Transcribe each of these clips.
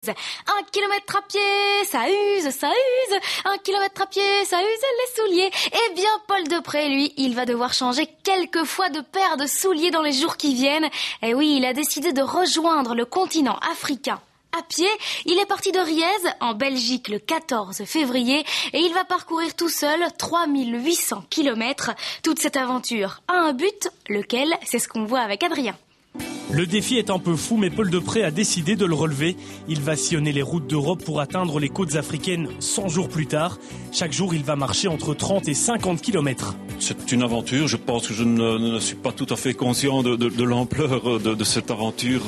1 kilomètre à pied, ça use, ça use. 1 kilomètre à pied, ça use les souliers. Eh bien, Paul Depré, lui, il va devoir changer quelques fois de paire de souliers dans les jours qui viennent. Et oui, il a décidé de rejoindre le continent africain à pied. Il est parti de Riez, en Belgique, le 14 février. Et il va parcourir tout seul 3800 kilomètres. Toute cette aventure a un but, lequel, c'est ce qu'on voit avec Adrien. Le défi est un peu fou, mais Paul Depré a décidé de le relever. Il va sillonner les routes d'Europe pour atteindre les côtes africaines 100 jours plus tard. Chaque jour, il va marcher entre 30 et 50 kilomètres. C'est une aventure. Je pense que je ne suis pas tout à fait conscient de l'ampleur de cette aventure.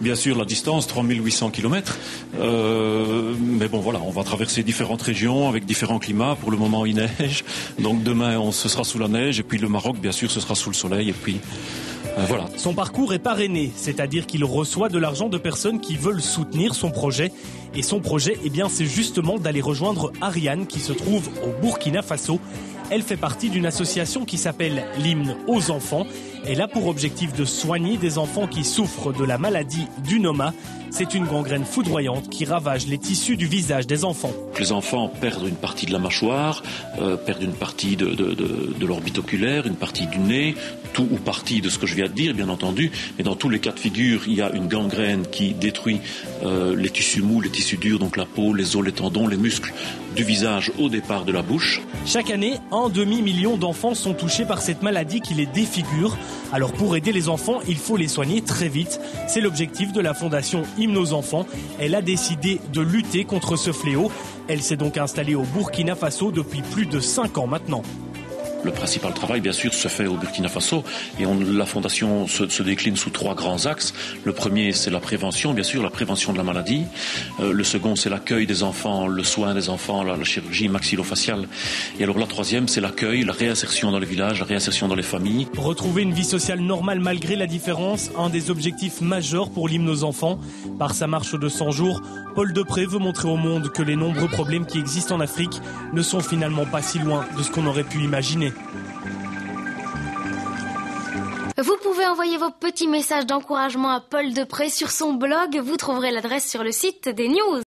Bien sûr, la distance, 3800 kilomètres. Mais bon, voilà, on va traverser différentes régions avec différents climats. Pour le moment, il neige. Donc demain, ce sera sous la neige. Et puis le Maroc, bien sûr, ce sera sous le soleil. Et puis... voilà. Son parcours est parrainé, c'est-à-dire qu'il reçoit de l'argent de personnes qui veulent soutenir son projet. Et son projet, eh bien, c'est justement d'aller rejoindre Ariane qui se trouve au Burkina Faso. Elle fait partie d'une association qui s'appelle l'Hymne aux enfants. Elle a pour objectif de soigner des enfants qui souffrent de la maladie du Noma. C'est une gangrène foudroyante qui ravage les tissus du visage des enfants. Les enfants perdent une partie de la mâchoire, perdent une partie de l'orbite oculaire, une partie du nez, tout ou partie de ce que je viens de dire, bien entendu. Mais dans tous les cas de figure, il y a une gangrène qui détruit les tissus mous, les tissus durs, donc la peau, les os, les tendons, les muscles du visage au départ de la bouche. Chaque année, 1,5 million d'enfants sont touchés par cette maladie qui les défigure. Alors pour aider les enfants, il faut les soigner très vite. C'est l'objectif de la fondation Hymne aux enfants. Elle a décidé de lutter contre ce fléau. Elle s'est donc installée au Burkina Faso depuis plus de 5 ans maintenant. Le principal travail, bien sûr, se fait au Burkina Faso et la fondation se décline sous 3 grands axes. Le premier, c'est la prévention, bien sûr, la prévention de la maladie. Le second, c'est l'accueil des enfants, le soin des enfants, la chirurgie maxillofaciale. Et alors la troisième, c'est l'accueil, la réinsertion dans les villages, la réinsertion dans les familles. Retrouver une vie sociale normale malgré la différence, un des objectifs majeurs pour l'Hymne aux enfants. Par sa marche de 100 jours, Paul Depré veut montrer au monde que les nombreux problèmes qui existent en Afrique ne sont finalement pas si loin de ce qu'on aurait pu imaginer. Vous pouvez envoyer vos petits messages d'encouragement à Paul Depré sur son blog. Vous trouverez l'adresse sur le site des news.